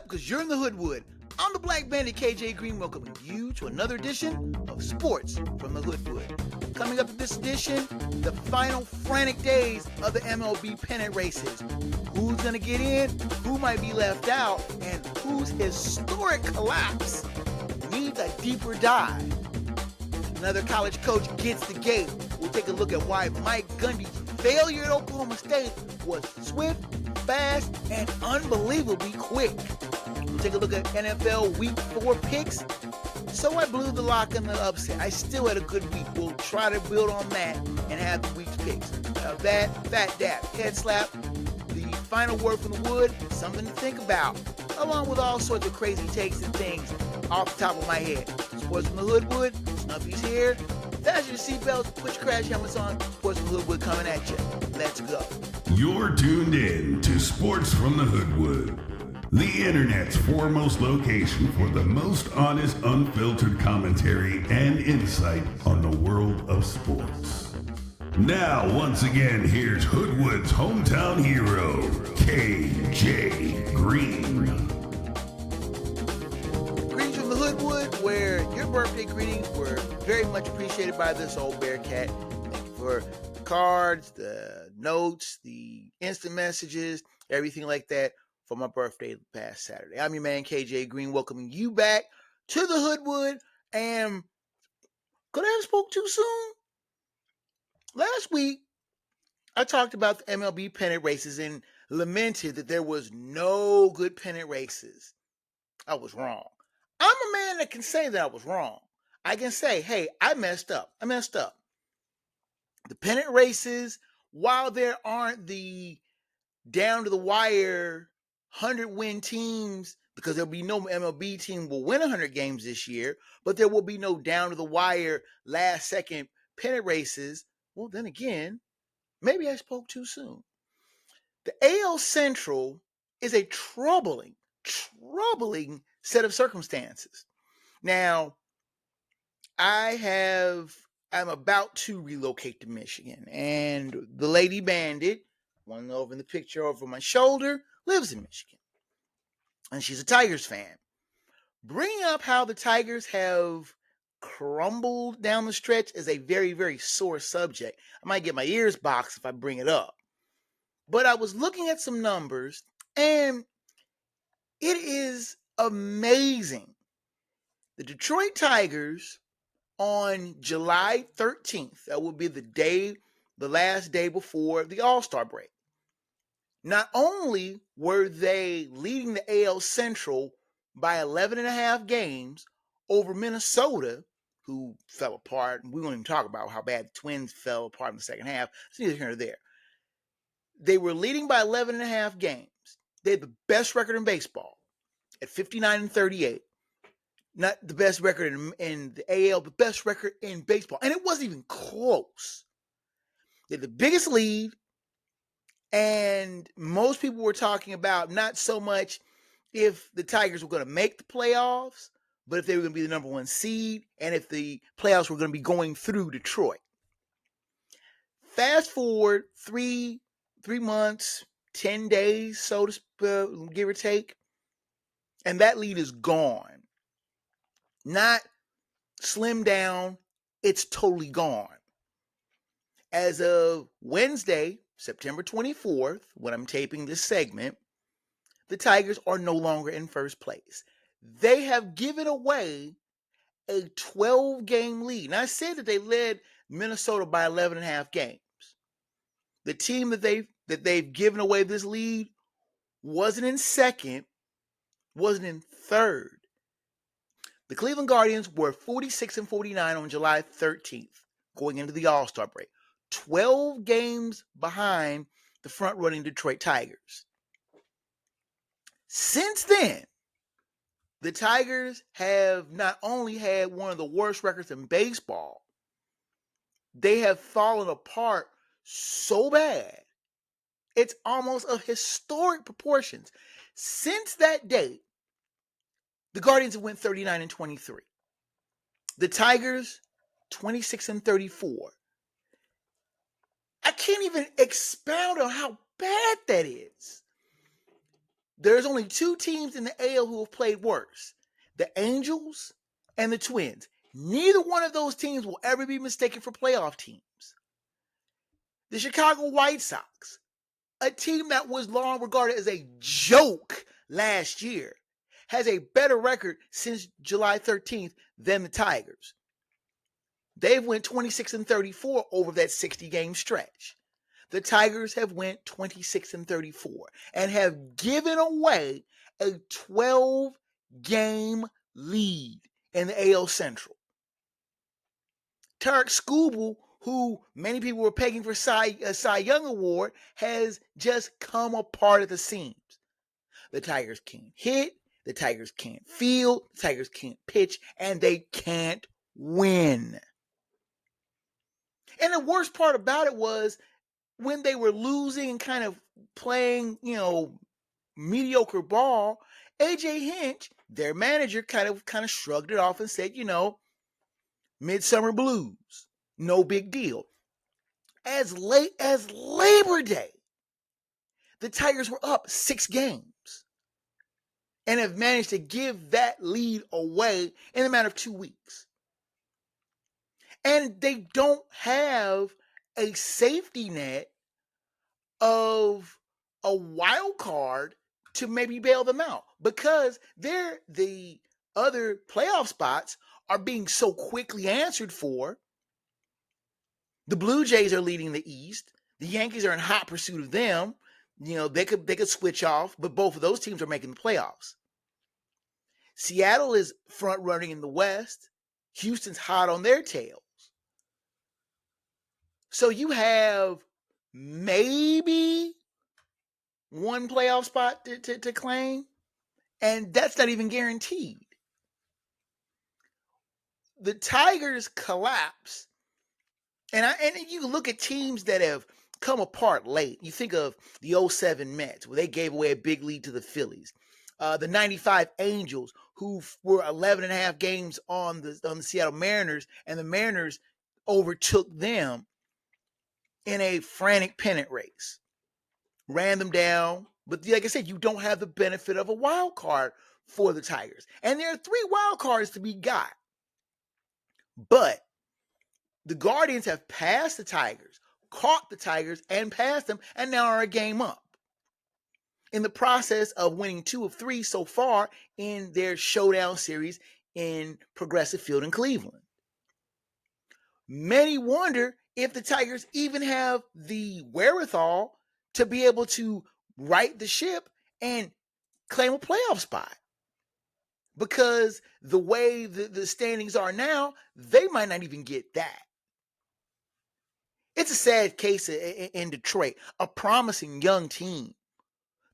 Because you're in the Hoodwood. I'm the Black Bandit KJ Green, welcoming you to another edition of Sports from the Hoodwood. Coming up in this edition, the final frantic days of the MLB pennant races. Who's going to get in, who might be left out, and whose historic collapse needs a deeper dive. Another college coach gets the gate. We'll take a look at why Mike Gundy's failure at Oklahoma State was swift, fast, and unbelievably quick. We'll take a look at NFL Week 4 picks. So I blew the lock in the upset. I still had a good week. We'll try to build on that and have the week's picks. That, fat dap, head slap, the final word from the wood, something to think about, along with all sorts of crazy takes and things off the top of my head. Sports from the Hoodwood, Snuffy's here. Fasten your seatbelts, put your crash helmets on. Sports from the Hoodwood coming at you. Let's go. You're tuned in to Sports from the Hoodwood, the internet's foremost location for the most honest, unfiltered commentary and insight on the world of sports. Now, once again, here's Hoodwood's hometown hero, KJ Green. Greetings from the Hoodwood, where your birthday greetings were very much appreciated by this old Bearcat. Thank you for the cards, the notes, the instant messages, everything like that for my birthday past Saturday. I'm your man, KJ Green, welcoming you back to the Hoodwood. And could I have spoke too soon? Last week, I talked about the MLB pennant races and lamented that there was no good pennant races. I was wrong. I'm a man that can say that I was wrong. I can say, hey, I messed up. The pennant races, while there aren't the down to the wire 100-win teams, because there'll be no MLB team will win 100 games this year, but there will be no down to the wire last second pennant races. Well, then again, maybe I spoke too soon. The AL Central is a troubling set of circumstances. Now, I'm about to relocate to Michigan, and the Lady Bandit, one over in the picture over my shoulder, lives in Michigan, and she's a Tigers fan. Bringing up how the Tigers have crumbled down the stretch is a very, very sore subject. I might get my ears boxed if I bring it up. But I was looking at some numbers, and it is amazing. The Detroit Tigers on July 13th, that will be the last day before the All-Star break. Not only were they leading the AL Central by 11.5 games over Minnesota, who fell apart, and we won't even talk about how bad the Twins fell apart in the second half. It's neither here nor there. They were leading by 11.5 games. They had the best record in baseball at 59-38. Not the best record in the AL, the best record in baseball. And it wasn't even close. They had the biggest lead. And most people were talking about not so much if the Tigers were going to make the playoffs, but if they were going to be the number one seed and if the playoffs were going to be going through Detroit. Fast forward 3 months, 10 days, so to give or take, and that lead is gone. Not slimmed down, it's totally gone. As of Wednesday, September 24th, when I'm taping this segment, the Tigers are no longer in first place. They have given away a 12-game lead. And I said that they led Minnesota by 11.5 games. The team that they've given away this lead wasn't in second, wasn't in third. The Cleveland Guardians were 46-49 on July 13th, going into the All-Star break. 12 games behind the front-running Detroit Tigers. Since then, the Tigers have not only had one of the worst records in baseball, they have fallen apart so bad, it's almost of historic proportions. Since that date, the Guardians have went 39-23. The Tigers, 26-34. I can't even expound on how bad that is. There's only two teams in the AL who have played worse: the Angels and the Twins. Neither one of those teams will ever be mistaken for playoff teams. The Chicago White Sox, a team that was long regarded as a joke last year, has a better record since July 13th than the Tigers. They've went 26-34 over that 60-game stretch. The Tigers have went 26-34 and have given away a 12-game lead in the AL Central. Tarek Skubal, who many people were pegging for a Cy Young Award, has just come apart at the seams. The Tigers can't hit, the Tigers can't field, the Tigers can't pitch, and they can't win. And the worst part about it was when they were losing and kind of playing, mediocre ball, AJ Hinch, their manager, kind of shrugged it off and said, midsummer blues, no big deal. As late as Labor Day, the Tigers were up 6 games and have managed to give that lead away in a matter of 2 weeks. And they don't have a safety net of a wild card to maybe bail them out, because the other playoff spots are being so quickly answered for. The Blue Jays are leading the East. The Yankees are in hot pursuit of them. They could switch off, but both of those teams are making the playoffs. Seattle is front running in the West. Houston's hot on their tails. So you have maybe one playoff spot to claim, and that's not even guaranteed. The Tigers collapse, and you look at teams that have come apart late. You think of the 07 Mets, where they gave away a big lead to the Phillies. The 95 Angels, who were 11.5 games on the Seattle Mariners, and the Mariners overtook them in a frantic pennant race. Ran them down, but like I said, you don't have the benefit of a wild card for the Tigers. And there are 3 wild cards to be got. But the Guardians have passed the Tigers, caught the Tigers, and passed them, and now are a game up. In the process of winning 2 of 3 so far in their showdown series in Progressive Field in Cleveland. Many wonder if the Tigers even have the wherewithal to be able to right the ship and claim a playoff spot. Because the way the standings are now, they might not even get that. It's a sad case in Detroit, a promising young team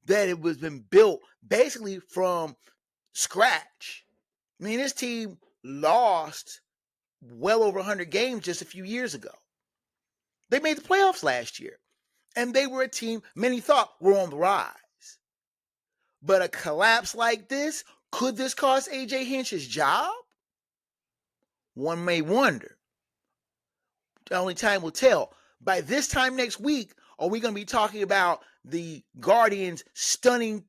that it was been built basically from scratch. I mean, this team lost well over 100 games just a few years ago. They made the playoffs last year, and they were a team many thought were on the rise. But a collapse like this, could this cost AJ Hinch his job? One may wonder. Only time will tell. By this time next week, are we going to be talking about the Guardians' stunning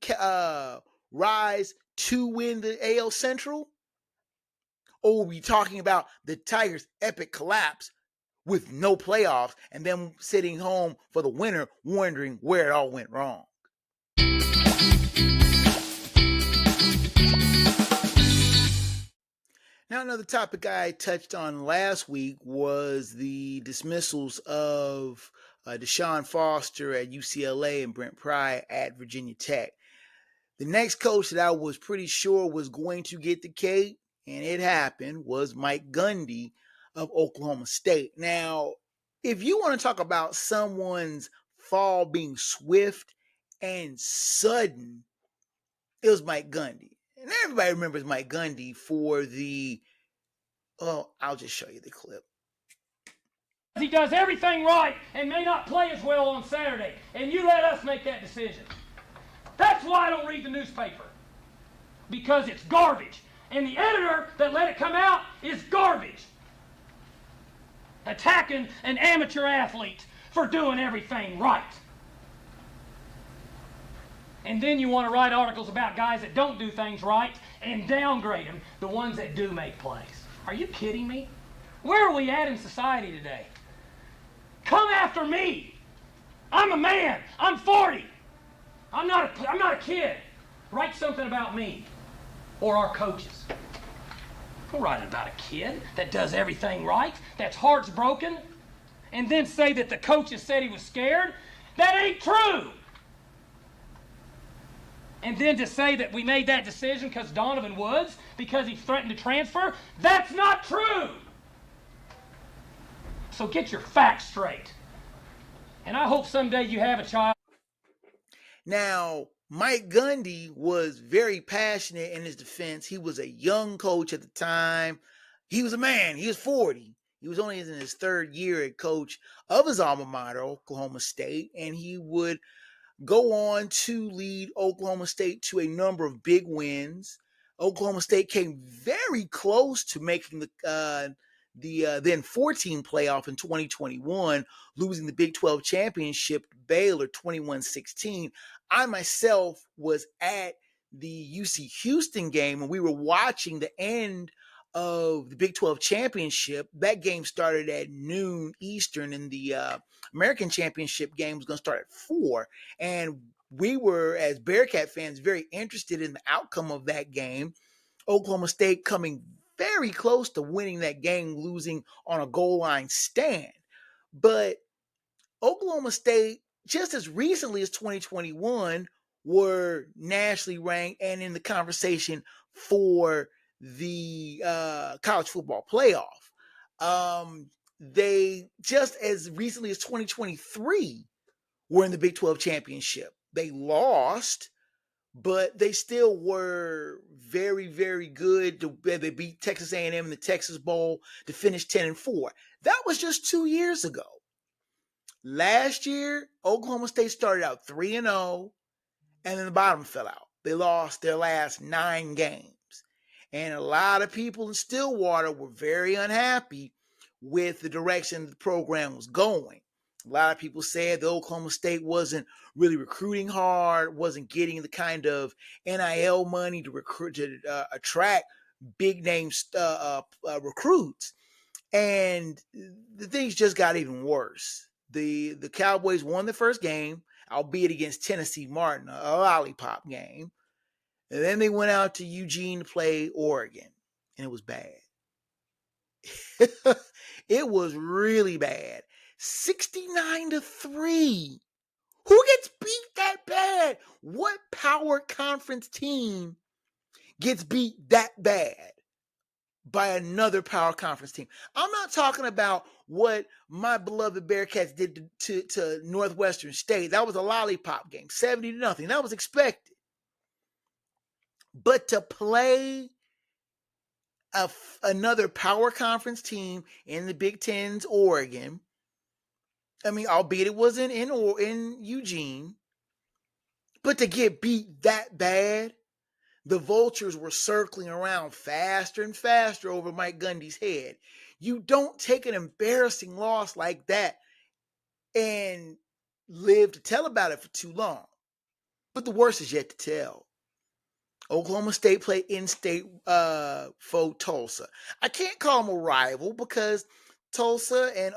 rise to win the AL Central? Or will we be talking about the Tigers' epic collapse with no playoffs and them sitting home for the winter wondering where it all went wrong? Now, another topic I touched on last week was the dismissals of Deshaun Foster at UCLA and Brent Pry at Virginia Tech. The next coach that I was pretty sure was going to get the cake, and it happened, was Mike Gundy of Oklahoma State. Now, if you want to talk about someone's fall being swift and sudden, it was Mike Gundy. And everybody remembers Mike Gundy for I'll just show you the clip. He does everything right and may not play as well on Saturday, and you let us make that decision. That's why I don't read the newspaper, because it's garbage, and the editor that let it come out is garbage. Attacking an amateur athlete for doing everything right. And then you want to write articles about guys that don't do things right and downgrade them, the ones that do make plays. Are you kidding me? Where are we at in society today? Come after me. I'm a man. I'm 40. I'm not a kid. Write something about me or our coaches. Don't write about a kid that does everything right, that's heart's broken, and then say that the coaches said he was scared. That ain't true. And then to say that we made that decision because Donovan Woods, because he threatened to transfer, that's not true. So get your facts straight. And I hope someday you have a child. Now, Mike Gundy was very passionate in his defense. He was a young coach at the time. He was a man. He was 40. He was only in his third year as coach of his alma mater, Oklahoma State, and he would go on to lead Oklahoma State to a number of big wins. Oklahoma State came very close to making the then 14 playoff in 2021, losing the Big 12 championship to Baylor 21-16. I myself was at the UC Houston game, and we were watching the end of the Big 12 championship. That game started at noon Eastern, and the American championship game was going to start at 4. And we were, as Bearcat fans, very interested in the outcome of that game. Oklahoma State coming very close to winning that game, losing on a goal line stand. But Oklahoma State, just as recently as 2021, were nationally ranked and in the conversation for the college football playoff. They, just as recently as 2023, were in the Big 12 championship. They lost, but they still were very, very good. They beat Texas A&M in the Texas Bowl to finish 10-4. That was just 2 years ago. Last year, Oklahoma State started out 3-0, and then the bottom fell out. They lost their last 9 games. And a lot of people in Stillwater were very unhappy with the direction the program was going. A lot of people said the Oklahoma State wasn't really recruiting hard, wasn't getting the kind of NIL money to recruit, to attract big name recruits. And the things just got even worse. The Cowboys won the first game, albeit against Tennessee Martin, a lollipop game. And then they went out to Eugene to play Oregon, and it was bad. It was really bad. 69-3. Who gets beat that bad? What power conference team gets beat that bad by another power conference team? I'm not talking about what my beloved Bearcats did to Northwestern State. That was a lollipop game, 70-0. That was expected. But to play another power conference team in the Big Ten's Oregon, I mean, albeit it wasn't in Eugene, but to get beat that bad, the vultures were circling around faster and faster over Mike Gundy's head. You don't take an embarrassing loss like that and live to tell about it for too long. But the worst is yet to tell. Oklahoma State played in-state foe Tulsa. I can't call them a rival because Tulsa and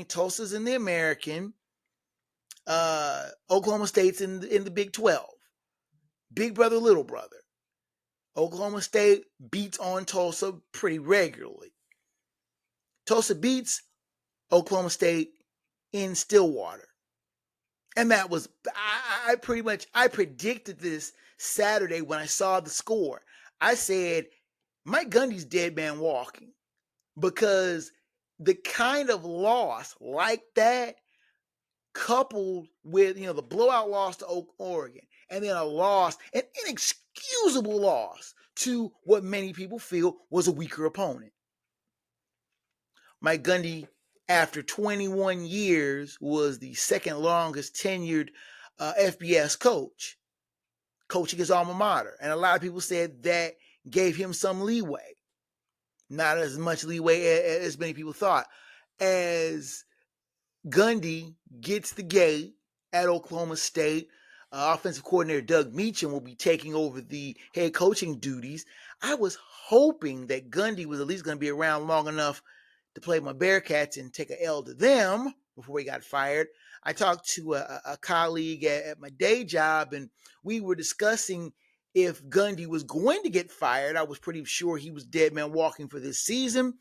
Tulsa's in the American. Oklahoma State's in the Big 12. Big brother, little brother. Oklahoma State beats on Tulsa pretty regularly. Tulsa beats Oklahoma State in Stillwater. And that was, I predicted this Saturday when I saw the score. I said, Mike Gundy's dead man walking, because the kind of loss like that, coupled with, the blowout loss to Oregon, and then an inexcusable loss to what many people feel was a weaker opponent. Mike Gundy, after 21 years, was the second longest tenured FBS coach, coaching his alma mater. And a lot of people said that gave him some leeway. Not as much leeway as many people thought. As Gundy gets the gate at Oklahoma State, offensive coordinator Doug Meacham will be taking over the head coaching duties. I was hoping that Gundy was at least going to be around long enough to play my Bearcats and take an L to them before he got fired. I talked to a colleague at my day job, and we were discussing if Gundy was going to get fired. I was pretty sure he was dead man walking for this season.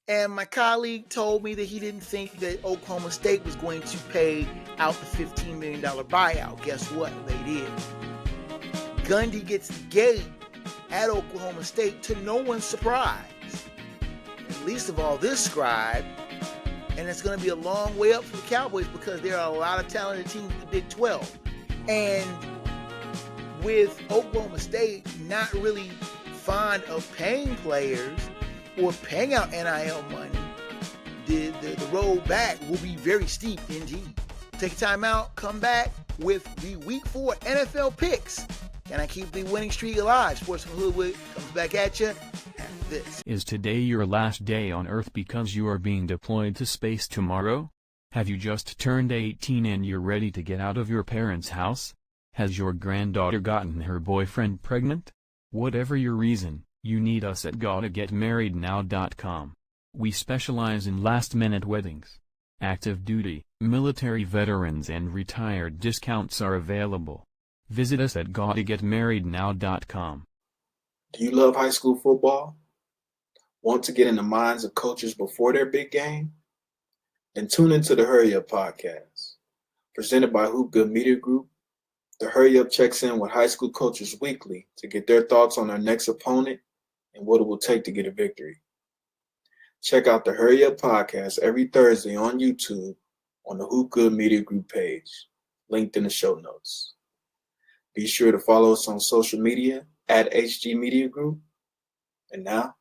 And my colleague told me that he didn't think that Oklahoma State was going to pay out the $15 million buyout. Guess what? They did. Gundy gets the gate at Oklahoma State to no one's surprise. At least of all this scribe. And it's going to be a long way up for the Cowboys because there are a lot of talented teams in the Big 12. And with Oklahoma State not really fond of paying players or paying out NIL money, the road back will be very steep indeed. Take a time out, come back with the Week 4 NFL picks. Can I keep the winning streak alive? Sports from Hoodwood comes back at you after this. Is today your last day on Earth because you are being deployed to space tomorrow? Have you just turned 18 and you're ready to get out of your parents' house? Has your granddaughter gotten her boyfriend pregnant? Whatever your reason, you need us at GottaGetMarriedNow.com. We specialize in last-minute weddings. Active duty, military veterans and retired discounts are available. Visit us at GottaGetMarriedNow.com. Do you love high school football? Want to get in the minds of coaches before their big game? Then tune into the Hurry Up podcast. Presented by Hoop Good Media Group, the Hurry Up checks in with high school coaches weekly to get their thoughts on their next opponent and what it will take to get a victory. Check out the Hurry Up podcast every Thursday on YouTube on the Hoop Good Media Group page, linked in the show notes. Be sure to follow us on social media at HG Media Group. And now,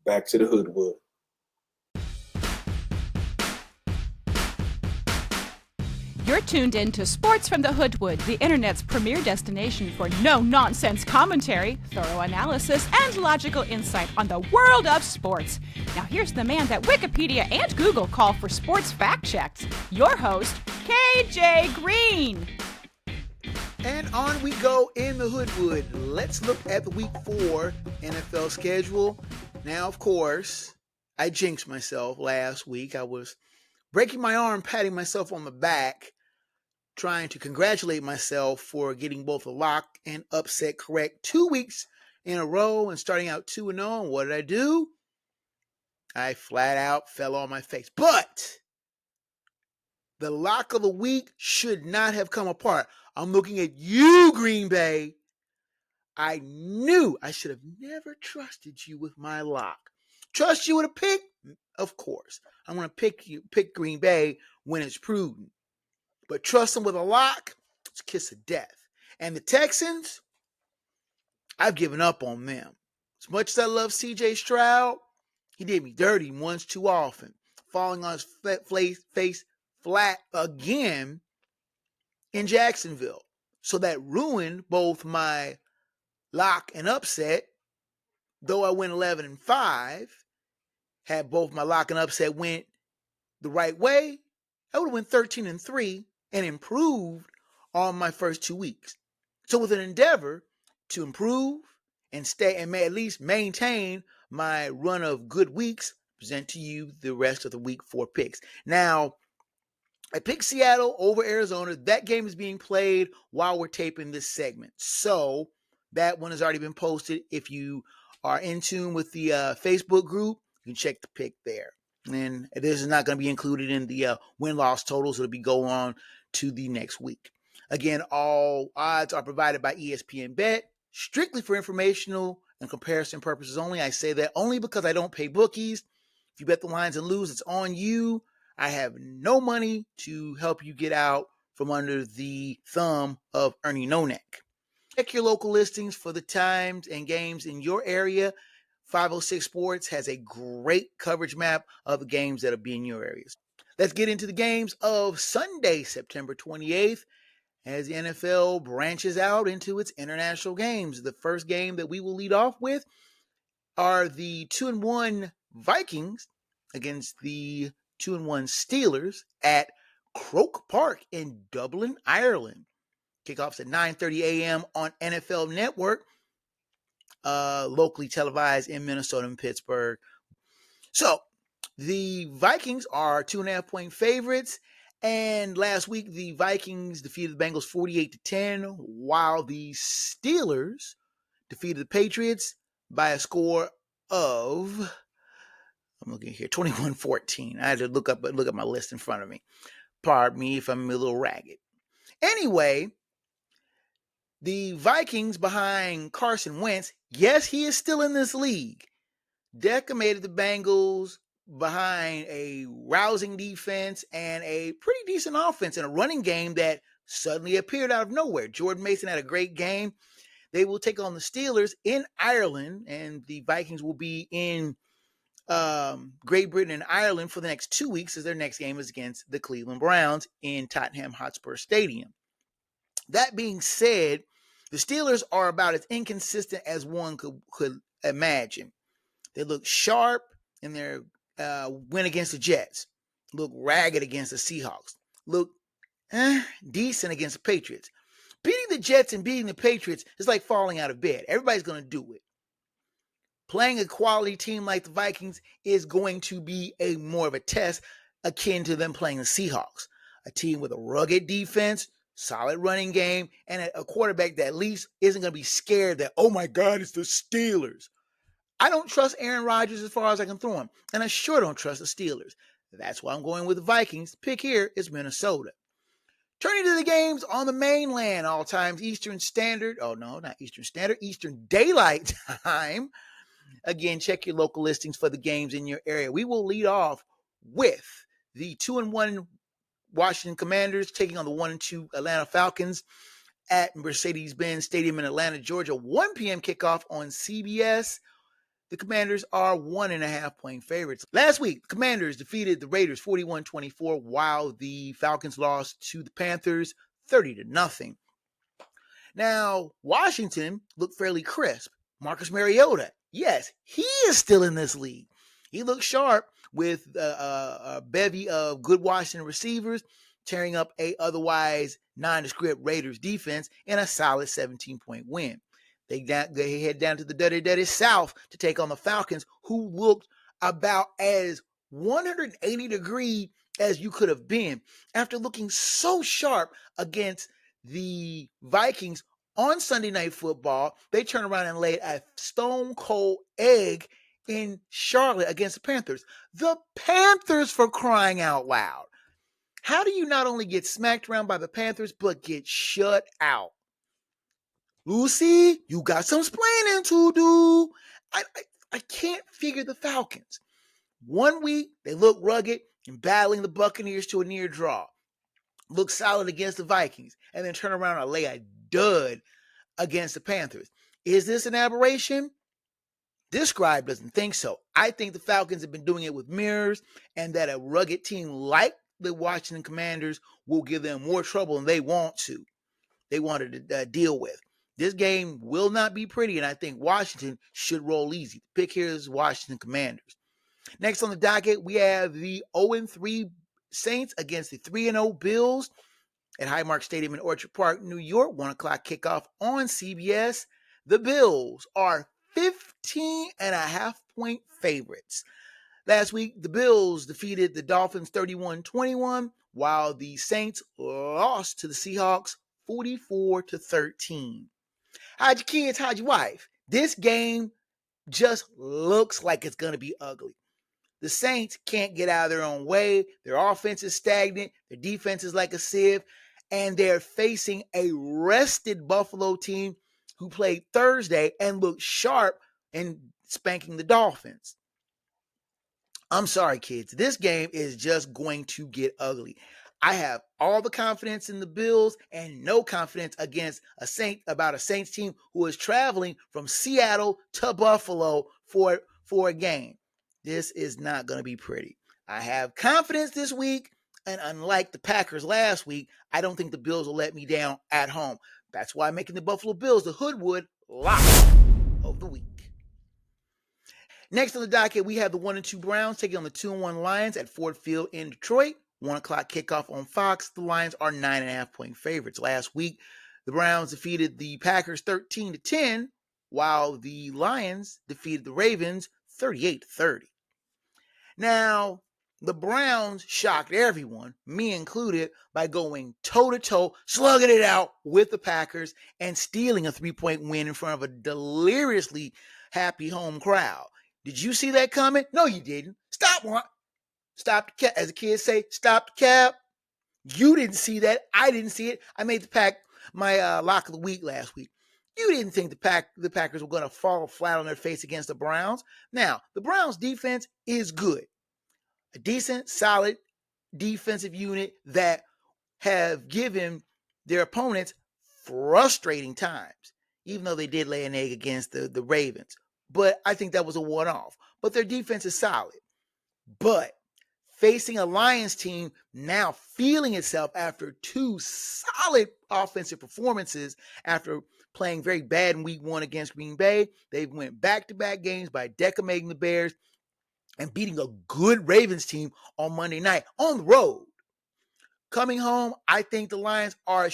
back to the Hoodwood. You're tuned in to Sports from the Hoodwood, the internet's premier destination for no-nonsense commentary, thorough analysis, and logical insight on the world of sports. Now here's the man that Wikipedia and Google call for sports fact checks, your host, KJ Green. And on we go in the Hoodwood. Let's look at the Week 4 NFL schedule. Now, of course, I jinxed myself last week. I was breaking my arm, patting myself on the back, trying to congratulate myself for getting both a lock and upset correct 2 weeks in a row and starting out 2-0. And what did I do? I flat out fell on my face. But the lock of the week should not have come apart. I'm looking at you, Green Bay. I knew I should have never trusted you with my lock. Trust you with a pick? Of course. I'm going to pick Green Bay when it's prudent. But trust them with a lock, it's a kiss of death. And the Texans, I've given up on them. As much as I love C.J. Stroud, he did me dirty once too often, falling on his face flat again in Jacksonville. So that ruined both my lock and upset. Though I went 11-5, had both my lock and upset went the right way, I would have went 13-3 and improved on my first 2 weeks. So with an endeavor to improve and stay and may at least maintain my run of good weeks, present to you the rest of the Week 4 picks. Now, I picked Seattle over Arizona. That game is being played while we're taping this segment. So that one has already been posted. If you are in tune with the Facebook group, you can check the pick there. And this is not going to be included in the win-loss totals. It'll be going on to the next week. Again, all odds are provided by ESPN Bet, strictly for informational and comparison purposes only. I say that only because I don't pay bookies. If you bet the lines and lose, it's on you. I have no money to help you get out from under the thumb of Ernie No-Neck. Check your local listings for the times and games in your area. 506 Sports has a great coverage map of the games that will be in your areas. Let's get into the games of Sunday, September 28th, as the NFL branches out into its international games. The first game that we will lead off with are the 2-1 Vikings against the 2-1 Steelers at Croke Park in Dublin, Ireland. Kickoffs at 9:30 a.m. on NFL Network, locally televised in Minnesota and Pittsburgh. So the Vikings are 2.5-point favorites. And last week, the Vikings defeated the Bengals 48-10, while the Steelers defeated the Patriots by a score of, I'm looking here, 21-14. I had to look up my list in front of me. Pardon me if I'm a little ragged. Anyway, the Vikings behind Carson Wentz, yes, he is still in this league, decimated the Bengals behind a rousing defense and a pretty decent offense in a running game that suddenly appeared out of nowhere. Jordan Mason had a great game. They will take on the Steelers in Ireland, and the Vikings will be in Great Britain and Ireland for the next 2 weeks, as their next game is against the Cleveland Browns in Tottenham Hotspur Stadium. That being said, the Steelers are about as inconsistent as one could imagine. They look sharp in their win against the Jets, look ragged against the Seahawks, look decent against the Patriots. Beating the Jets and beating the Patriots is like falling out of bed. Everybody's going to do it. Playing a quality team like the Vikings is going to be a more of a test, akin to them playing the Seahawks. A team with a rugged defense, solid running game, and a quarterback that at least isn't going to be scared that, oh my God, it's the Steelers. I don't trust Aaron Rodgers as far as I can throw him, and I sure don't trust the Steelers. That's why I'm going with the Vikings. The pick here is Minnesota. Turning to the games on the mainland, all times Eastern Standard. Oh, no, not Eastern Standard. Eastern Daylight Time. Again, check your local listings for the games in your area. We will lead off with the 2-1 Washington Commanders taking on the 1-2 Atlanta Falcons at Mercedes-Benz Stadium in Atlanta, Georgia. 1 p.m. kickoff on CBS. The Commanders are 1.5-point favorites. Last week, the Commanders defeated the Raiders 41-24, while the Falcons lost to the Panthers 30-0. Now, Washington looked fairly crisp. Marcus Mariota, yes, he is still in this league. He looked sharp with a bevy of good Washington receivers, tearing up a otherwise nondescript Raiders defense in a solid 17-point win. They head down to the dirty South to take on the Falcons, who looked about as 180-degree as you could have been. After looking so sharp against the Vikings on Sunday Night Football, they turned around and laid a stone-cold egg in Charlotte against the Panthers. The Panthers, for crying out loud. How do you not only get smacked around by the Panthers, but get shut out? Lucy, you got some explaining to do. I can't figure the Falcons. 1 week, they look rugged and battling the Buccaneers to a near draw. Look solid against the Vikings, and then turn around and lay a dud against the Panthers. Is this an aberration? This scribe doesn't think so. I think the Falcons have been doing it with mirrors, and that a rugged team like the Washington Commanders will give them more trouble than they wanted to deal with. This game will not be pretty, and I think Washington should roll easy. The pick here is Washington Commanders. Next on the docket, we have the 0-3 Saints against the 3-0 Bills at Highmark Stadium in Orchard Park, New York. 1 o'clock kickoff on CBS. The Bills are 15.5-point favorites. Last week, the Bills defeated the Dolphins 31-21, while the Saints lost to the Seahawks 44-13. How'd your kids? How'd your wife? This game just looks like it's going to be ugly. The Saints can't get out of their own way. Their offense is stagnant. Their defense is like a sieve. And they're facing a rested Buffalo team who played Thursday and looked sharp in spanking the Dolphins. I'm sorry, kids. This game is just going to get ugly. I have all the confidence in the Bills and no confidence against a Saints team who is traveling from Seattle to Buffalo for a game. This is not going to be pretty. I have confidence this week, and unlike the Packers last week, I don't think the Bills will let me down at home. That's why I'm making the Buffalo Bills the Hoodwood lock of the week. Next on the docket, we have the 1-2 Browns taking on the 2-1 Lions at Ford Field in Detroit. 1 o'clock kickoff on Fox. The Lions are 9.5-point favorites. Last week, The Browns defeated the Packers 13-10, while the Lions defeated the Ravens 38-30. Now, the Browns shocked everyone, me included, by going toe-to-toe, slugging it out with the Packers and stealing a 3-point win in front of a deliriously happy home crowd. Did you see that coming? No, you didn't. Stop the cap. As the kids say, stop the cap. You didn't see that. I didn't see it. I made my lock of the week last week. You didn't think the Packers were going to fall flat on their face against the Browns. Now, the Browns defense is good. A decent, solid defensive unit that have given their opponents frustrating times, even though they did lay an egg against the Ravens. But I think that was a one-off. But their defense is solid. But facing a Lions team now feeling itself after two solid offensive performances after playing very bad in week 1 against Green Bay, they went back-to-back games by decimating the Bears and beating a good Ravens team on Monday night on the road. Coming home, I think the Lions are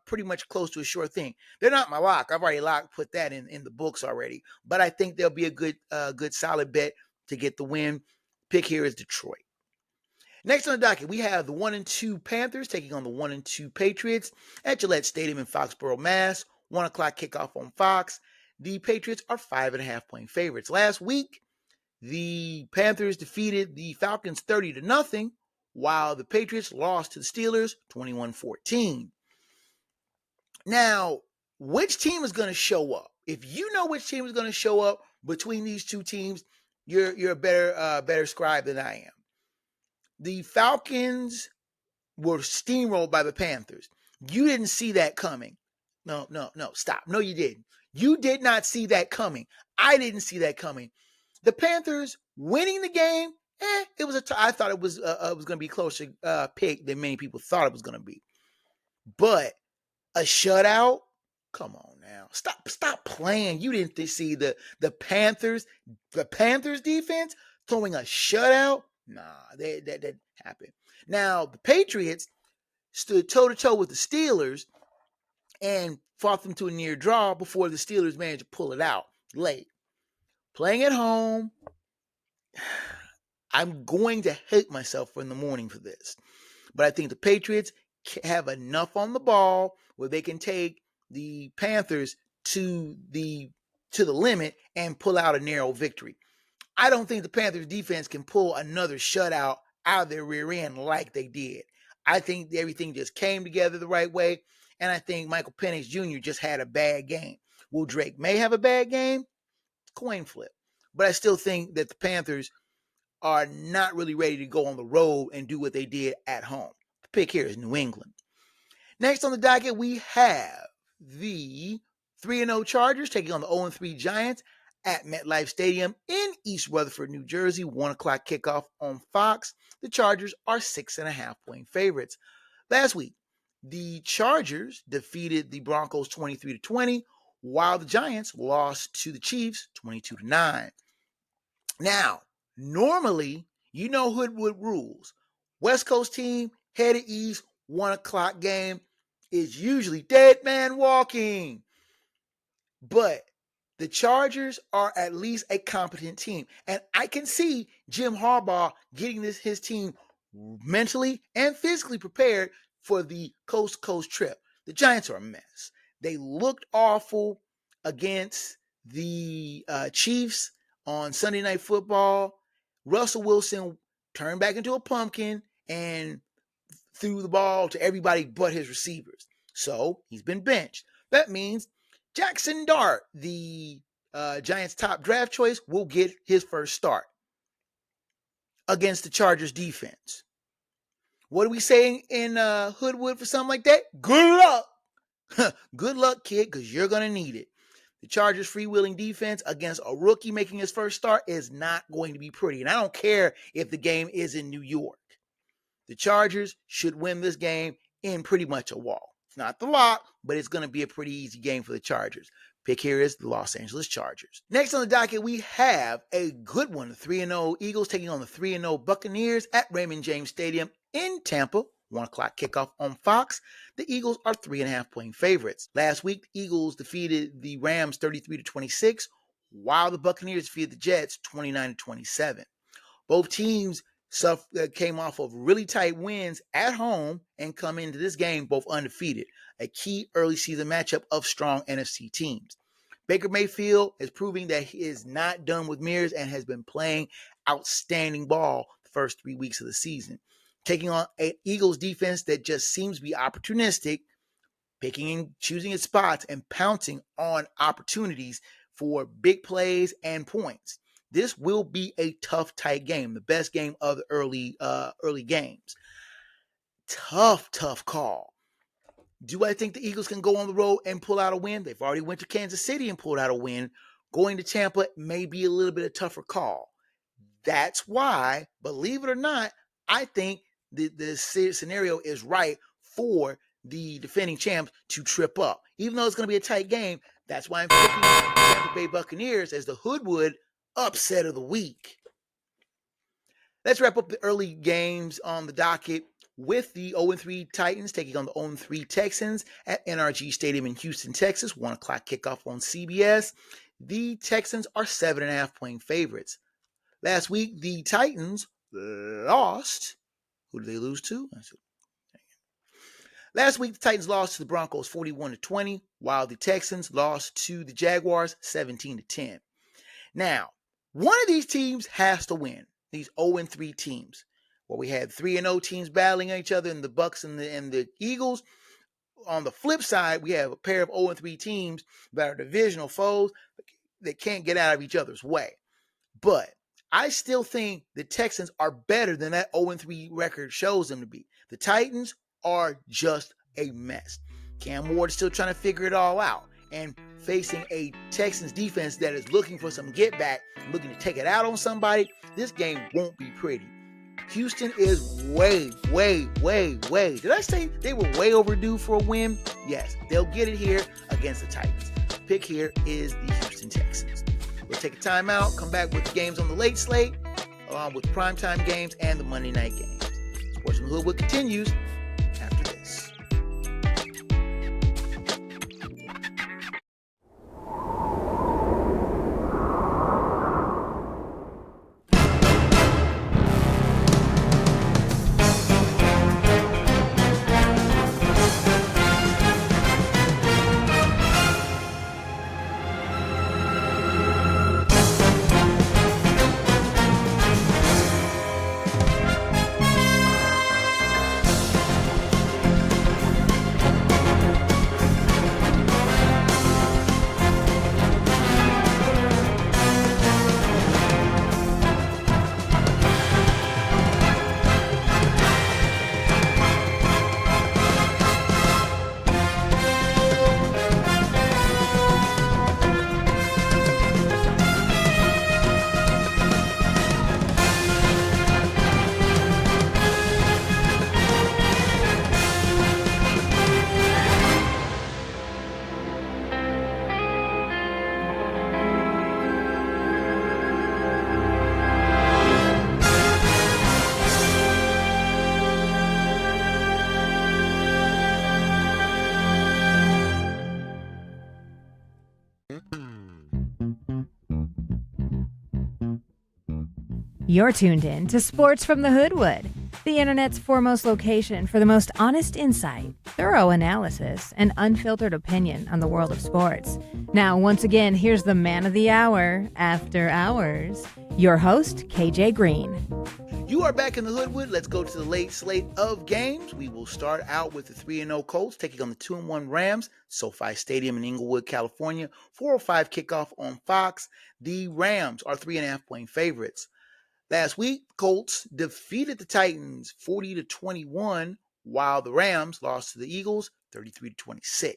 pretty much close to a sure thing. They're not my lock. I've already put that in the books already. But I think they'll be a good solid bet to get the win. Pick here is Detroit. Next on the docket, we have the 1-2 Panthers taking on the 1-2 Patriots at Gillette Stadium in Foxborough, Mass. 1 o'clock kickoff on Fox. The Patriots are 5.5-point favorites. Last week, the Panthers defeated the Falcons 30-0, while the Patriots lost to the Steelers 21-14. Now, which team is going to show up? If you know which team is going to show up between these two teams, you're a better scribe than I am. The Falcons were steamrolled by the Panthers. You didn't see that coming. No, stop. No, you didn't. You did not see that coming. I didn't see that coming. The Panthers winning the game, I thought it was going to be closer pick than many people thought it was going to be. But a shutout? Come on now. Stop playing. You didn't see the Panthers defense throwing a shutout? Nah, that didn't happen. Now, the Patriots stood toe-to-toe with the Steelers and fought them to a near draw before the Steelers managed to pull it out late. Playing at home, I'm going to hate myself in the morning for this. But I think the Patriots have enough on the ball where they can take the Panthers to the limit and pull out a narrow victory. I don't think the Panthers defense can pull another shutout out of their rear end like they did. I think everything just came together the right way, and I think Michael Penix Jr. just had a bad game. Will Drake May have a bad game? Coin flip. But I still think that the Panthers are not really ready to go on the road and do what they did at home. The pick here is New England. Next on the docket, we have the 3-0 Chargers taking on the 0-3 Giants at MetLife Stadium in East Rutherford, New Jersey. 1 o'clock kickoff on Fox. The Chargers are 6.5-point favorites. Last week, the Chargers defeated the Broncos 23-20, while the Giants lost to the Chiefs 22-9. Now, normally, you know Hoodwood rules. West Coast team, headed east, 1 o'clock game is usually dead man walking. But the Chargers are at least a competent team. And I can see Jim Harbaugh getting his team mentally and physically prepared for the coast-to-coast trip. The Giants are a mess. They looked awful against the Chiefs on Sunday Night Football. Russell Wilson turned back into a pumpkin and threw the ball to everybody but his receivers. So he's been benched. That means Jackson Dart, the Giants' top draft choice, will get his first start against the Chargers defense. What are we saying in Hoodwood for something like that? Good luck. Good luck, kid, because you're going to need it. The Chargers' freewheeling defense against a rookie making his first start is not going to be pretty. And I don't care if the game is in New York. The Chargers should win this game in pretty much a wall. It's not the lock, but it's going to be a pretty easy game for the Chargers. Pick here is the Los Angeles Chargers. Next on the docket, we have a good one. The 3-0 Eagles taking on the 3-0 Buccaneers at Raymond James Stadium in Tampa. 1 o'clock kickoff on Fox. The Eagles are 3.5-point favorites. Last week, the Eagles defeated the Rams 33-26, while the Buccaneers defeated the Jets 29-27. Both teams came off of really tight wins at home and come into this game both undefeated, a key early season matchup of strong NFC teams. Baker Mayfield is proving that he is not done with mirrors and has been playing outstanding ball the first 3 weeks of the season, taking on an Eagles defense that just seems to be opportunistic, picking and choosing its spots and pouncing on opportunities for big plays and points. This will be a tough, tight game, the best game of the early games. Tough call. Do I think the Eagles can go on the road and pull out a win? They've already went to Kansas City and pulled out a win. Going to Tampa may be a little bit of a tougher call. That's why, believe it or not, I think the scenario is right for the defending champs to trip up. Even though it's going to be a tight game, that's why I'm picking the Tampa Bay Buccaneers as the Hoodwood upset of the week. Let's wrap up the early games on the docket with the 0-3 Titans taking on the 0-3 Texans at NRG Stadium in Houston, Texas. 1 o'clock kickoff on CBS. The Texans are 7.5-point favorites. Last week, the Titans lost. Who did they lose to? Last week, the Titans lost to the Broncos 41-20, while the Texans lost to the Jaguars 17-10. Now, one of these teams has to win. These 0-3 teams. Well, we had 3-0 teams battling each other in the Bucs and the Eagles. On the flip side, we have a pair of 0-3 teams that are divisional foes that can't get out of each other's way. But I still think the Texans are better than that 0-3 record shows them to be. The Titans are just a mess. Cam Ward is still trying to figure it all out and facing a Texans defense that is looking for some get back, looking to take it out on somebody. This game won't be pretty. Houston is way. Did I say they were way overdue for a win? Yes, they'll get it here against the Titans. Pick here is the Houston Texans. We'll take a timeout, come back with the games on the late slate, along with primetime games and the Monday night games. Sports from the Hoodwood continues after this. You're tuned in to Sports from the Hoodwood, the internet's foremost location for the most honest insight, thorough analysis, and unfiltered opinion on the world of sports. Now, once again, here's the man of the hour, After Hours, your host, KJ Green. You are back in the Hoodwood. Let's go to the late slate of games. We will start out with the 3-0 Colts taking on the 2-1 Rams, SoFi Stadium in Inglewood, California. 4:05 kickoff on Fox. The Rams are 3.5-point favorites. Last week, Colts defeated the Titans 40-21, while the Rams lost to the Eagles 33-26.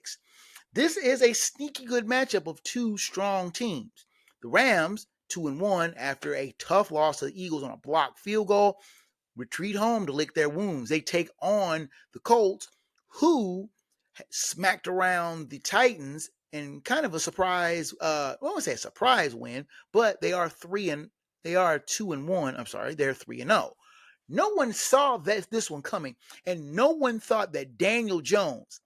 This is a sneaky good matchup of two strong teams. The Rams, 2-1 after a tough loss to the Eagles on a blocked field goal, retreat home to lick their wounds. They take on the Colts, who smacked around the Titans in kind of a surprise, I won't say a surprise win, but they are 2-1. They're 3-0. No one saw this one coming, and no one thought that Daniel Jones,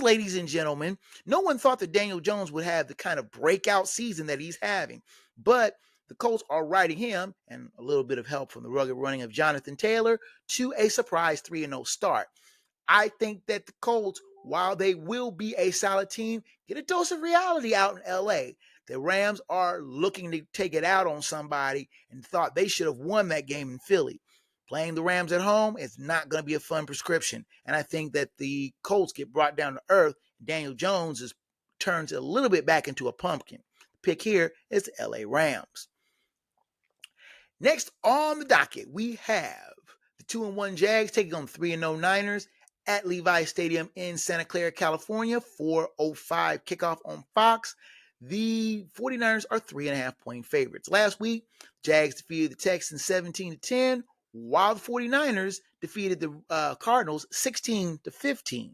ladies and gentlemen, no one thought that Daniel Jones would have the kind of breakout season that he's having. But the Colts are riding him, and a little bit of help from the rugged running of Jonathan Taylor, to a surprise 3-0 start. I think that the Colts, while they will be a solid team, get a dose of reality out in LA. The Rams are looking to take it out on somebody and thought they should have won that game in Philly. Playing the Rams at home is not going to be a fun prescription. And I think that the Colts get brought down to earth. Daniel Jones turns a little bit back into a pumpkin. The pick here is the LA Rams. Next on the docket, we have the 2-1 Jags taking on the 3-0 Niners at Levi Stadium in Santa Clara, California, 4:05 kickoff on Fox. The 49ers are 3.5-point favorites. Last week, Jags defeated the Texans 17-10, while the 49ers defeated the Cardinals 16-15.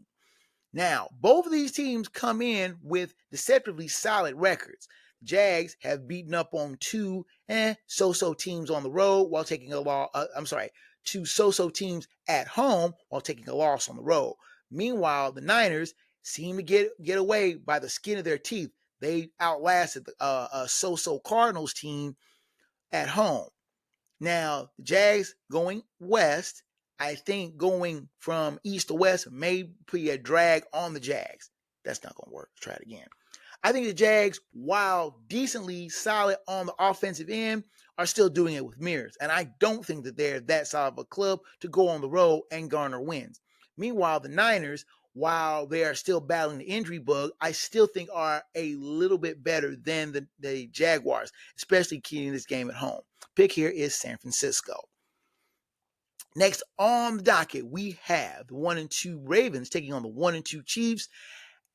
Now, both of these teams come in with deceptively solid records. Jags have beaten up on two so-so teams on the road while taking a loss. Two so-so teams at home while taking a loss on the road. Meanwhile, the Niners seem to get away by the skin of their teeth. They outlasted a so-so Cardinals team at home. Now, the Jags going west, I think going from east to west may be a drag on the Jags. That's not going to work. Let's try it again. I think the Jags, while decently solid on the offensive end, are still doing it with mirrors. And I don't think that they're that solid of a club to go on the road and garner wins. Meanwhile, the Niners, while they are still battling the injury bug, I still think are a little bit better than the Jaguars, especially keeping this game at home. Pick here is San Francisco. Next on the docket, we have the 1-2 Ravens taking on the 1-2 Chiefs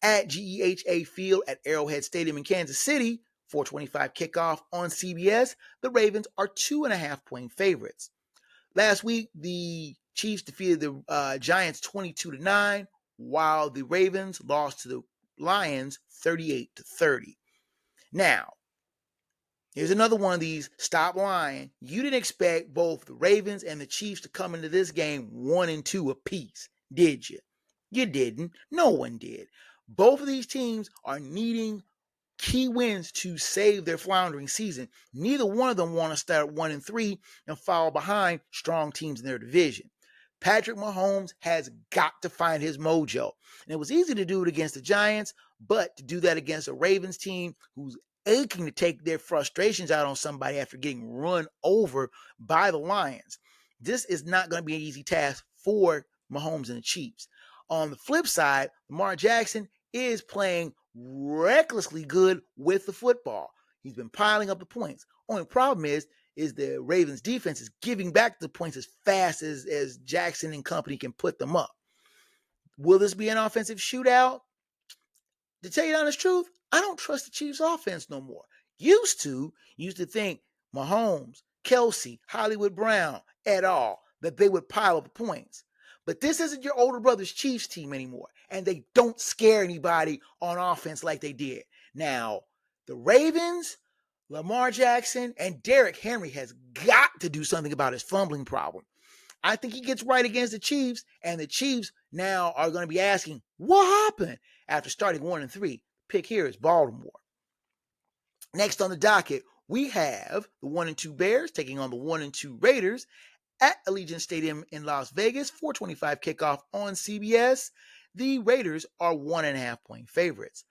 at GEHA Field at Arrowhead Stadium in Kansas City. 4:25 kickoff on CBS. The Ravens are 2.5-point favorites. Last week, the Chiefs defeated the Giants 22-9, while the Ravens lost to the Lions 38-30. Now, here's another one of these. Stop lying. You didn't expect both the Ravens and the Chiefs to come into this game 1-2 apiece, did you? You didn't. No one did. Both of these teams are needing key wins to save their floundering season. Neither one of them want to start 1-3 and fall behind strong teams in their division. Patrick Mahomes has got to find his mojo. And it was easy to do it against the Giants, but to do that against a Ravens team who's aching to take their frustrations out on somebody after getting run over by the Lions, this is not going to be an easy task for Mahomes and the Chiefs. On the flip side, Lamar Jackson is playing recklessly good with the football. He's been piling up the points. Only problem is the Ravens defense is giving back the points as fast as Jackson and company can put them up. Will this be an offensive shootout? To tell you the honest truth, I don't trust the Chiefs offense no more. Used to think Mahomes, Kelsey, Hollywood Brown, et al., that they would pile up the points. But this isn't your older brother's Chiefs team anymore, and they don't scare anybody on offense like they did. Now, the Ravens, Lamar Jackson, and Derrick Henry has got to do something about his fumbling problem. I think he gets right against the Chiefs, and the Chiefs now are going to be asking, what happened after starting 1-3? Pick here is Baltimore. Next on the docket, we have the 1-2 Bears taking on the 1-2 Raiders at Allegiant Stadium in Las Vegas. 4:25 kickoff on CBS. The Raiders are 1.5-point favorites.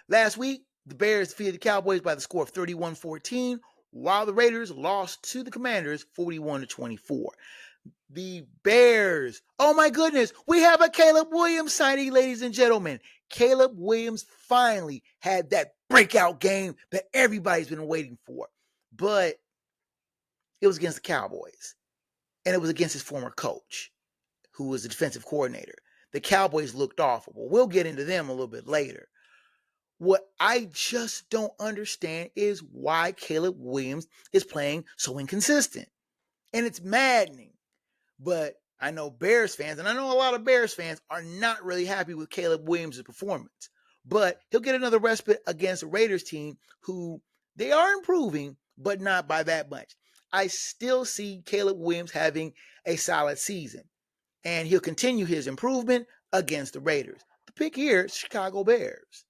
Last week, the Bears defeated the Cowboys by the score of 31-14, while the Raiders lost to the Commanders 41-24. The Bears, oh my goodness, we have a Caleb Williams signing, ladies and gentlemen. Caleb Williams finally had that breakout game that everybody's been waiting for. But it was against the Cowboys. And it was against his former coach, who was the defensive coordinator. The Cowboys looked awful. Well, we'll get into them a little bit later. What I just don't understand is why Caleb Williams is playing so inconsistent. And it's maddening. But I know Bears fans, and I know a lot of Bears fans, are not really happy with Caleb Williams' performance. But he'll get another respite against a Raiders team who they are improving, but not by that much. I still see Caleb Williams having a solid season, and he'll continue his improvement against the Raiders. The pick here is Chicago Bears.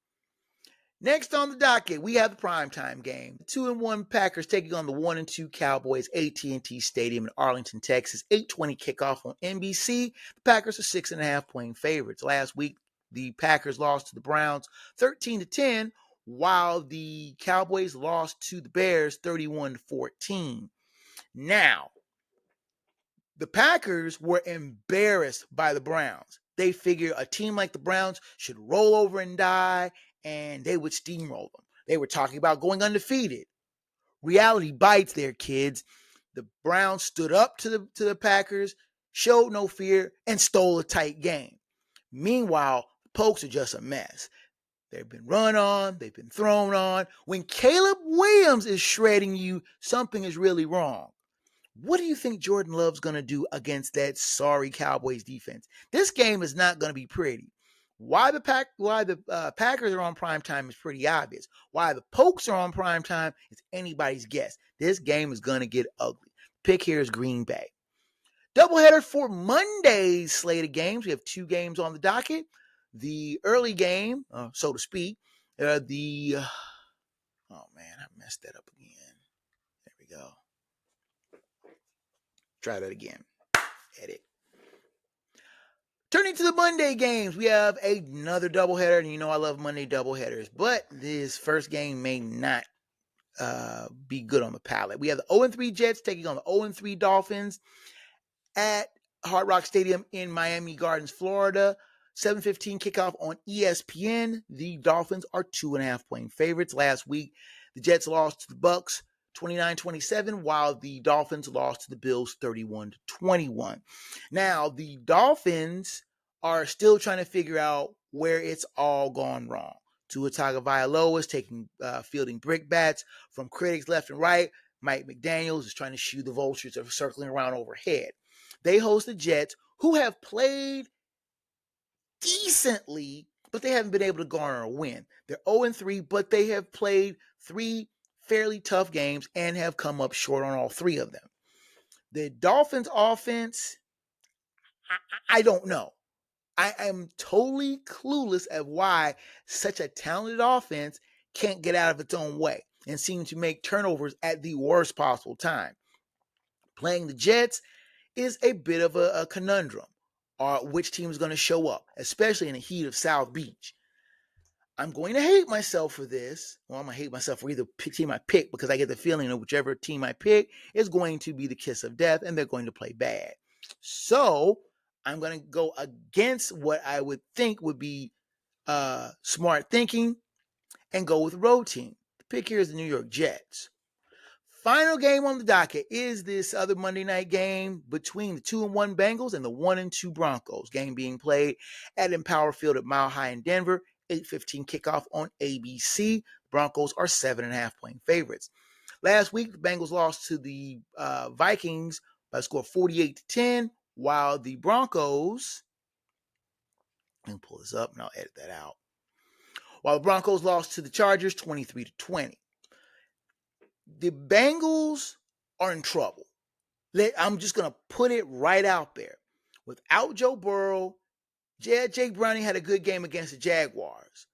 Next on the docket, we have the primetime game. The 2-1 Packers taking on the 1-2 Cowboys, AT&T Stadium in Arlington, Texas. 8:20 kickoff on NBC. The Packers are 6.5-point favorites. Last week, the Packers lost to the Browns 13-10, while the Cowboys lost to the Bears 31-14. Now, the Packers were embarrassed by the Browns. They figured a team like the Browns should roll over and die, and they would steamroll them. They were talking about going undefeated. Reality bites there, kids. The Browns stood up to the Packers, showed no fear, and stole a tight game. Meanwhile, the Pokes are just a mess. They've been run on, they've been thrown on. When Caleb Williams is shredding you, something is really wrong. What do you think Jordan Love's going to do against that sorry Cowboys defense? This game is not going to be pretty. Why the Packers are on primetime is pretty obvious. Why the Pokes are on primetime is anybody's guess. This game is going to get ugly. Pick here is Green Bay. Doubleheader for Monday's slate of games. We have 2 games on the docket. The early game, so to speak, oh man, I messed that up again. There we go. Try that again. Edit. Turning to the Monday games, we have another doubleheader, and you know I love Monday doubleheaders, but this first game may not be good on the palate. We have the 0-3 Jets taking on the 0-3 Dolphins at Hard Rock Stadium in Miami Gardens, Florida. 7:15 kickoff on ESPN. The Dolphins are 2.5-point favorites. Last week, the Jets lost to the Bucs 29-27, while the Dolphins lost to the Bills 31-21. Now, the Dolphins are still trying to figure out where it's all gone wrong. Tua Tagovailoa is fielding brickbats from critics left and right. Mike McDaniels is trying to shoo the vultures that are circling around overhead. They host the Jets, who have played decently, but they haven't been able to garner a win. They're 0-3, but they have played 3 fairly tough games and have come up short on all 3 of them. The Dolphins offense, I don't know. I am totally clueless at why such a talented offense can't get out of its own way and seem to make turnovers at the worst possible time. Playing the Jets is a bit of a conundrum. Which team is going to show up, especially in the heat of South Beach. I'm going to hate myself for this. Well, I'm going to hate myself for either team I pick, because I get the feeling that whichever team I pick is going to be the kiss of death, and they're going to play bad. So I'm going to go against what I would think would be smart thinking and go with the road team. The pick here is the New York Jets. Final game on the docket is this other Monday night game between the 2-1 Bengals and the 1-2 Broncos. Game being played at Empower Field at Mile High in Denver. 8:15 kickoff on ABC. Broncos are 7.5-point favorites. Last week, the Bengals lost to the Vikings by a score of 48-10, while the Broncos, let me pull this up and I'll edit that out. While the Broncos lost to the Chargers 23-20. The Bengals are in trouble. I'm just going to put it right out there. Without Joe Burrow, Jake Browning had a good game against the Jaguars.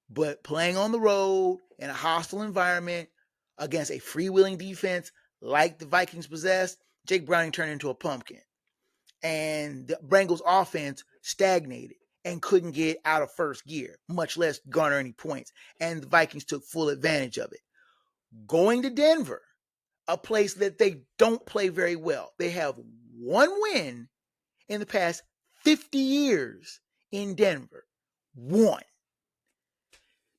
But playing on the road in a hostile environment against a freewheeling defense like the Vikings possessed, Jake Browning turned into a pumpkin. And the Bengals offense stagnated and couldn't get out of first gear, much less garner any points. And the Vikings took full advantage of it. Going to Denver, a place that they don't play very well. They have 1 win in the past 50 years in Denver. 1.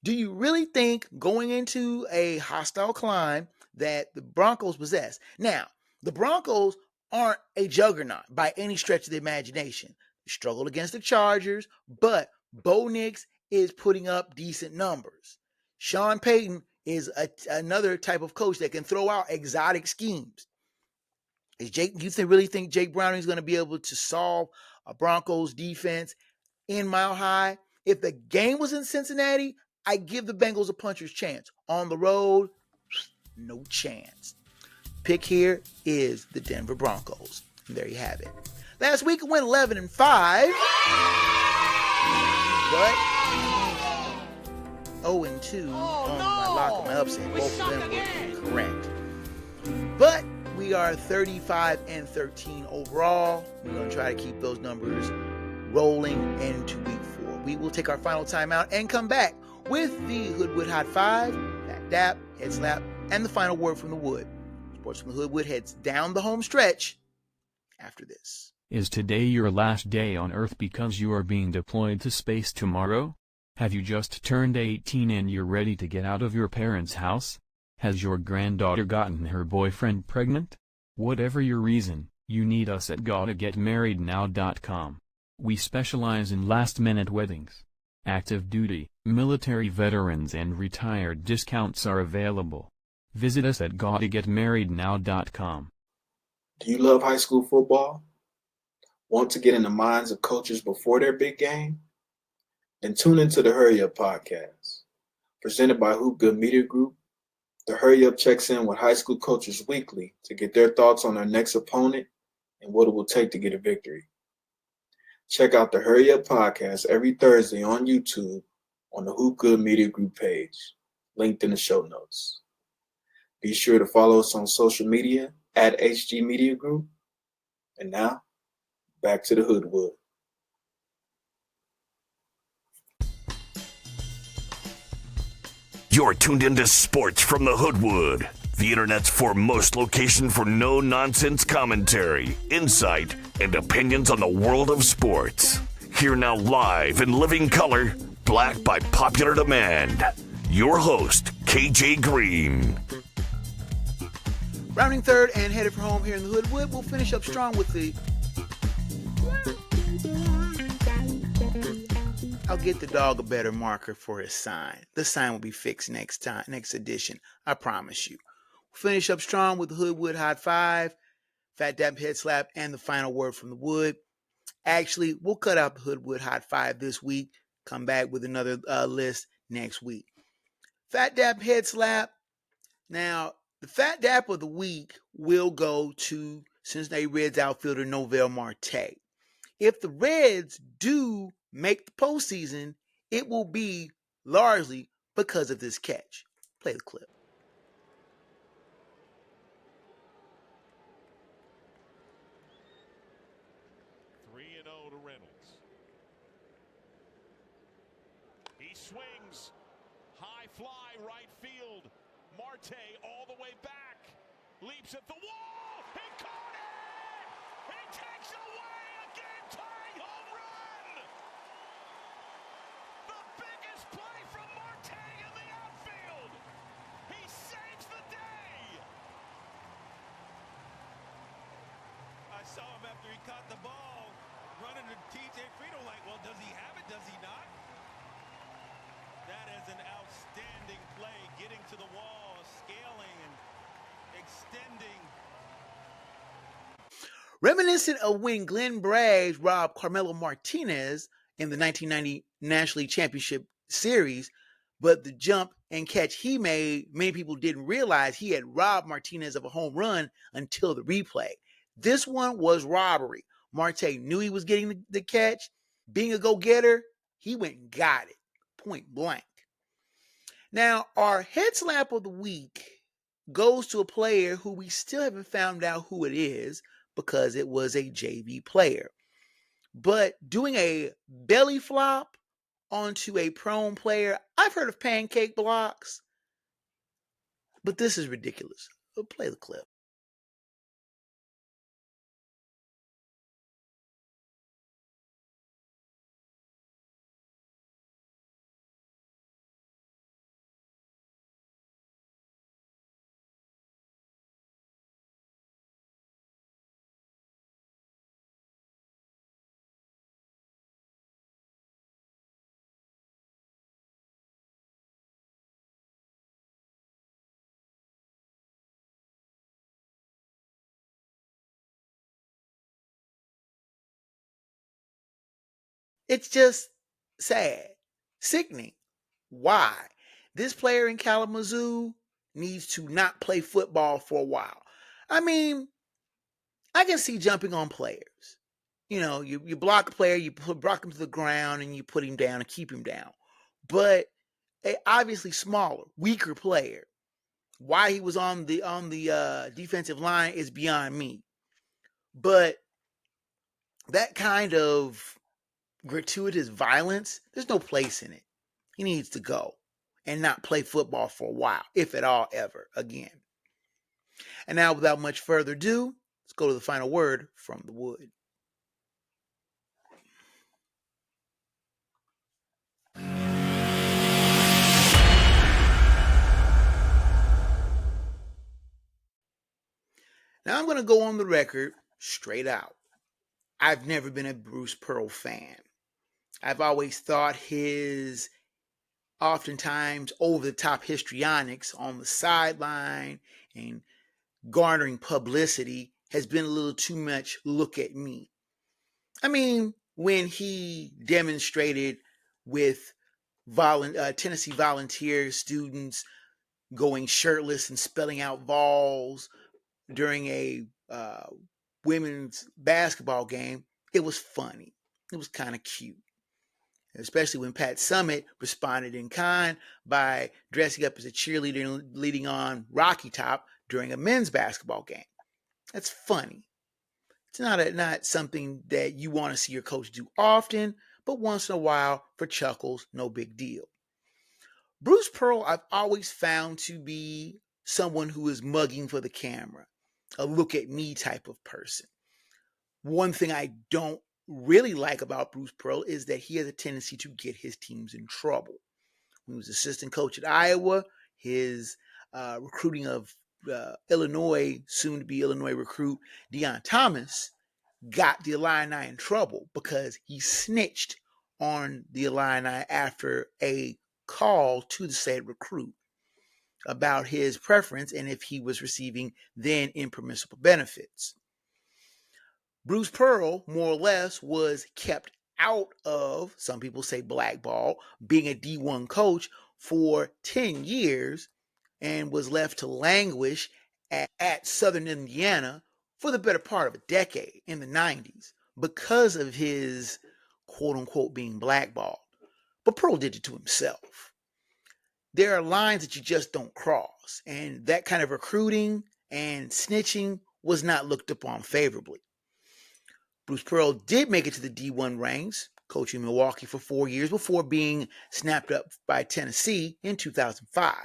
Do you really think going into a hostile climb that the Broncos possess? Now, the Broncos aren't a juggernaut by any stretch of the imagination. They struggled against the Chargers, but Bo Nix is putting up decent numbers. Sean Payton is another type of coach that can throw out exotic schemes. Do you really think Jake Browning is going to be able to solve a Broncos defense in Mile High? If the game was in Cincinnati, I give the Bengals a puncher's chance. On the road, no chance. pick here is the Denver Broncos. And there you have it. Last week it went 11-5, but 0-2 on my lock and my upset. Both of them were correct. But we are 35-13 overall. We're going to try to keep those numbers rolling into week 4. We will take our final timeout and come back with the Hoodwood Hot 5, Fat Dap, Head Slap, and the final word from the Wood. Sports from the Hoodwood heads down the home stretch after this. Is today your last day on Earth because you are being deployed to space tomorrow? Have you just turned 18 and you're ready to get out of your parents' house? Has your granddaughter gotten her boyfriend pregnant? Whatever your reason, you need us at GottaGetMarriedNow.com. We specialize in last-minute weddings. Active duty, military veterans and retired discounts are available. Visit us at GottaGetMarriedNow.com. Do you love high school football? Want to get in the minds of coaches before their big game? Then tune into the Hurry Up podcast. Presented by Hoop Good Media Group, the Hurry Up checks in with high school coaches weekly to get their thoughts on their next opponent and what it will take to get a victory. Check out the Hurry Up podcast every Thursday on YouTube on the Hoop Good Media Group page, linked in the show notes. Be sure to follow us on social media at HG Media Group. And now, back to the Hoodwood. You're tuned into Sports from the Hoodwood, the internet's foremost location for no-nonsense commentary, insight, and opinions on the world of sports. Here now live in living color, black by popular demand. Your host, KJ Green. Rounding third and headed for home here in the Hoodwood, we'll finish up strong with the... I'll get the dog a better marker for his sign. The sign will be fixed next edition. I promise you. We'll finish up strong with the Hoodwood Hot 5, Fat Dap Head Slap, and the final word from the Wood. Actually, we'll cut out the Hoodwood Hot 5 this week. Come back with another list next week. Fat Dap Head Slap. Now, the Fat Dap of the week will go to Cincinnati Reds outfielder Novel Marte. If the Reds do make the postseason, it will be largely because of this catch. Play the clip. 3-0 to Reynolds. He swings. High fly right field. Marte all the way back. Leaps at the wall. He caught it! He takes away a game-tying home run! The biggest play from Marte in the outfield. He saves the day. I saw him after he caught the ball running to TJ Frito like, well, does he have it? Does he not? That is an outstanding play, getting to the wall, scaling and extending. Reminiscent of when Glenn Bragg robbed Carmelo Martinez in the 1990 National League Championship Series, but the jump and catch he made, many people didn't realize he had robbed Martinez of a home run until the replay. This one was robbery. Marte knew he was getting the catch. Being a go-getter, he went and got it, point blank. Now, our head slap of the week goes to a player who we still haven't found out who it is because it was a JV player. But doing a belly flop onto a prone player, I've heard of pancake blocks, but this is ridiculous. Play the clip. It's just sad, sickening. Why? This player in Kalamazoo needs to not play football for a while. I mean, I can see jumping on players. You block a player, you block him to the ground, and you put him down and keep him down. But a obviously smaller, weaker player, why he was on the defensive line is beyond me. But that kind of gratuitous violence, there's no place in it. He needs to go and not play football for a while, if at all, ever again. And now, without much further ado, let's go to the final word from the wood. Now, I'm going to go on the record straight out. I've never been a Bruce Pearl fan. I've always thought his oftentimes over-the-top histrionics on the sideline and garnering publicity has been a little too much look at me. I mean, when he demonstrated with Tennessee volunteer students going shirtless and spelling out Vols during a women's basketball game, it was funny. It was kind of cute. Especially when Pat Summitt responded in kind by dressing up as a cheerleader and leading on Rocky Top during a men's basketball game. That's funny. It's not something that you want to see your coach do often, but once in a while for chuckles, no big deal. Bruce Pearl, I've always found to be someone who is mugging for the camera, a look at me type of person. One thing I don't really like about Bruce Pearl is that he has a tendency to get his teams in trouble. When he was assistant coach at Iowa, his recruiting of Illinois, soon to be Illinois recruit Deion Thomas, got the Illini in trouble because he snitched on the Illini after a call to the said recruit about his preference and if he was receiving then impermissible benefits. Bruce Pearl, more or less, was kept out of, some people say blackball, being a D1 coach for 10 years and was left to languish at Southern Indiana for the better part of a decade in the 90s because of his quote-unquote being blackballed. But Pearl did it to himself. There are lines that you just don't cross, and that kind of recruiting and snitching was not looked upon favorably. Bruce Pearl did make it to the D1 ranks, coaching Milwaukee for 4 years before being snapped up by Tennessee in 2005.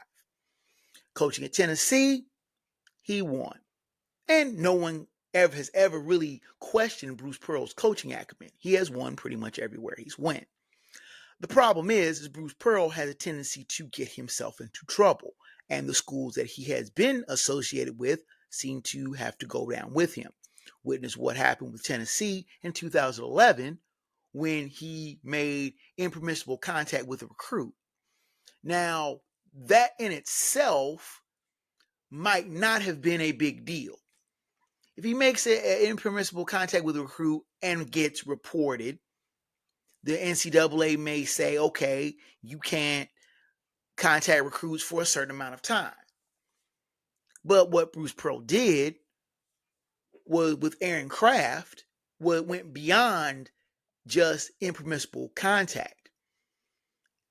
Coaching at Tennessee, he won. And no one has ever really questioned Bruce Pearl's coaching acumen. He has won pretty much everywhere he's went. The problem is Bruce Pearl has a tendency to get himself into trouble, and the schools that he has been associated with seem to have to go down with him. Witness what happened with Tennessee in 2011 when he made impermissible contact with a recruit. Now, that in itself might not have been a big deal. If he makes an impermissible contact with a recruit and gets reported, the NCAA may say, okay, you can't contact recruits for a certain amount of time. But what Bruce Pearl did was with Aaron Kraft, went beyond just impermissible contact.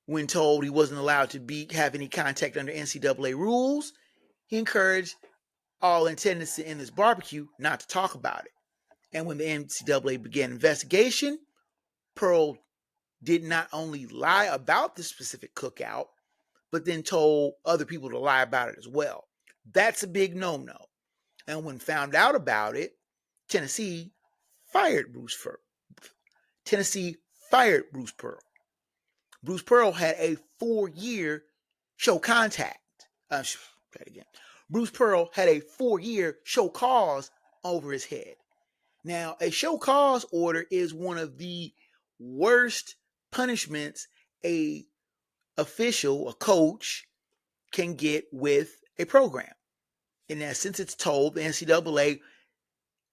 When told he wasn't allowed to have any contact under NCAA rules, he encouraged all attendants in this barbecue not to talk about it. And when the NCAA began investigation, Pearl did not only lie about the specific cookout, but then told other people to lie about it as well. That's a big no-no. And when found out about it, Tennessee fired Bruce Pearl. Bruce Pearl had a 4-year show contact. Bruce Pearl had a 4-year show cause over his head. Now, a show cause order is one of the worst punishments a coach, can get with a program. In essence, it's told the NCAA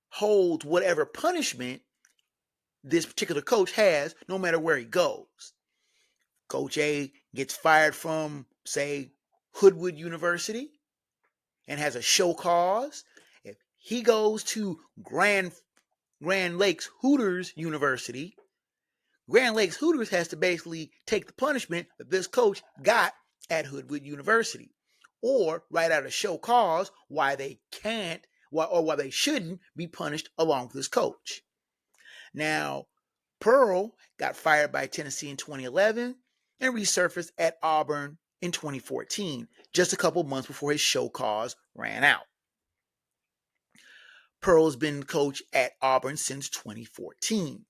holds whatever punishment this particular coach has, no matter where he goes. Coach A gets fired from, say, Hoodwood University and has a show cause. If he goes to Grand Lakes Hooters University. Grand Lakes Hooters has to basically take the punishment that this coach got at Hoodwood University, or write out a show cause why they can't, why they shouldn't be punished along with this coach. Now, Pearl got fired by Tennessee in 2011 and resurfaced at Auburn in 2014, just a couple months before his show cause ran out. Pearl's been coach at Auburn since 2014,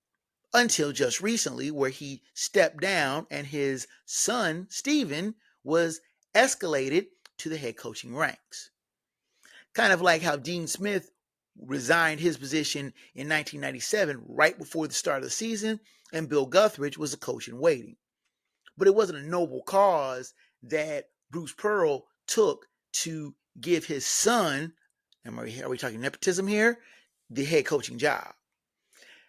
until just recently, where he stepped down and his son, Steven, was escalated to the head coaching ranks. Kind of like how Dean Smith resigned his position in 1997 right before the start of the season, and Bill Guthridge was a coach in waiting. But it wasn't a noble cause that Bruce Pearl took to give his son, and are we talking nepotism here, the head coaching job.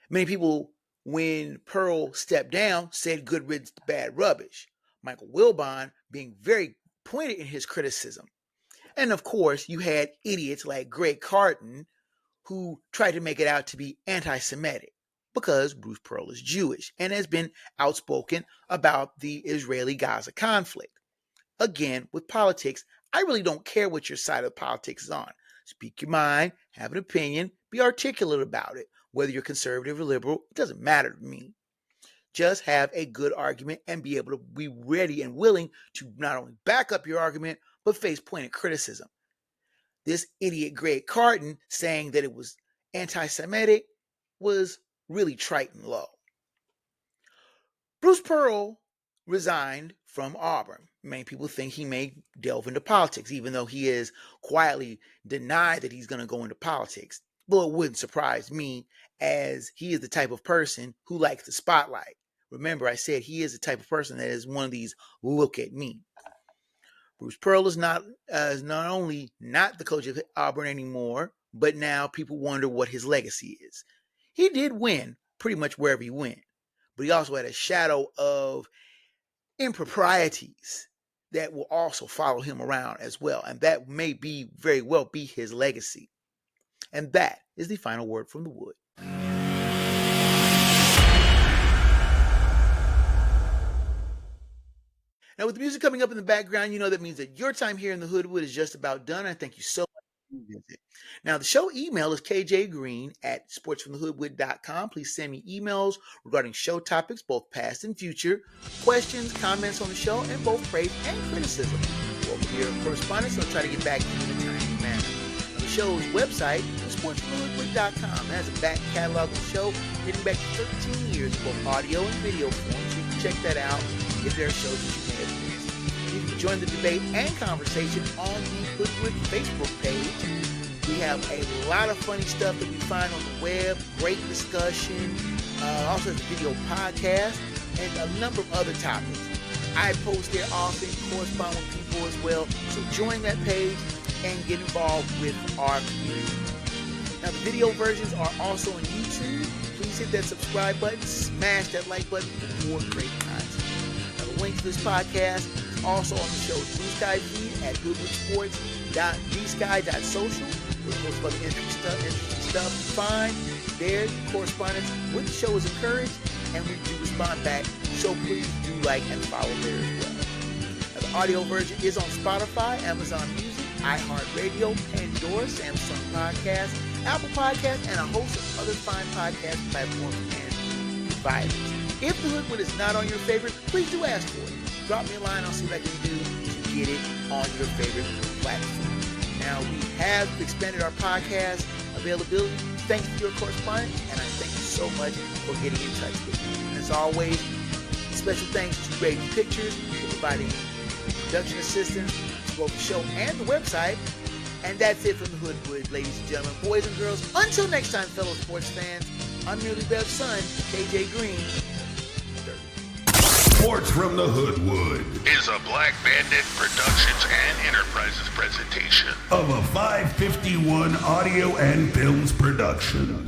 Many people, when Pearl stepped down, said good riddance to bad rubbish. Michael Wilbon being very pointed in his criticism. And of course, you had idiots like Greg Carton, who tried to make it out to be anti-Semitic because Bruce Pearl is Jewish and has been outspoken about the Israeli-Gaza conflict. Again, with politics, I really don't care what your side of politics is on. Speak your mind, have an opinion, be articulate about it. Whether you're conservative or liberal, it doesn't matter to me. Just have a good argument and be able to be ready and willing to not only back up your argument, but face pointed criticism. This idiot Greg Carton saying that it was anti-Semitic was really trite and low. Bruce Pearl resigned from Auburn. Many people think he may delve into politics, even though he has quietly denied that he's going to go into politics. But it wouldn't surprise me, as he is the type of person who likes the spotlight. Remember, I said he is the type of person that is one of these look at me. Bruce Pearl is not only not the coach of Auburn anymore, but now people wonder what his legacy is. He did win pretty much wherever he went, but he also had a shadow of improprieties that will also follow him around as well, and that may be very well be his legacy. And that is the final word from the wood. Now, with the music coming up in the background, you know that means that your time here in the Hoodwood is just about done. I thank you so much for your visit. Now, the show email is kjgreen@sportsfromthehoodwood.com. Please send me emails regarding show topics, both past and future, questions, comments on the show, and both praise and criticism. Welcome to your correspondence. I'll try to get back to you in a timely manner. Now, the show's website is sportsfromthehoodwood.com. It has a back catalog of the show dating back to 13 years of both audio and video forms. You can check that out if there are shows that you may have missed. You can join the debate and conversation on the Hoodwood Facebook page. We have a lot of funny stuff that we find on the web, great discussion, also the video podcast, and a number of other topics. I post there often, correspond with people as well, so join that page and get involved with our community. Now, the video versions are also on YouTube. Please hit that subscribe button, smash that like button for more great content. Link to this podcast is also on the show's Blue Sky feed at goodwoodsports.bsky.social. We'll post about the interesting stuff you find there. Correspondence with the show is encouraged, and we do respond back. So please do like and follow there as well. Now, the audio version is on Spotify, Amazon Music, iHeartRadio, Pandora, Samsung Podcast, Apple Podcast, and a host of other fine podcast platforms and providers. If the Hoodwood is not on your favorite, please do ask for it. Drop me a line, I'll see what I can do to get it on your favorite platform. Now, we have expanded our podcast availability thanks to your correspondence, and I thank you so much for getting in touch with me. And as always, special thanks to Raven Pictures for providing production assistance to both the show and the website. And that's it from the Hoodwood, ladies and gentlemen, boys and girls. Until next time, fellow sports fans, I'm Nearly Bev's son, KJ Green. Sports from the Hoodwood Is a Black Bandit Productions and Enterprises presentation of a 551 audio and films production.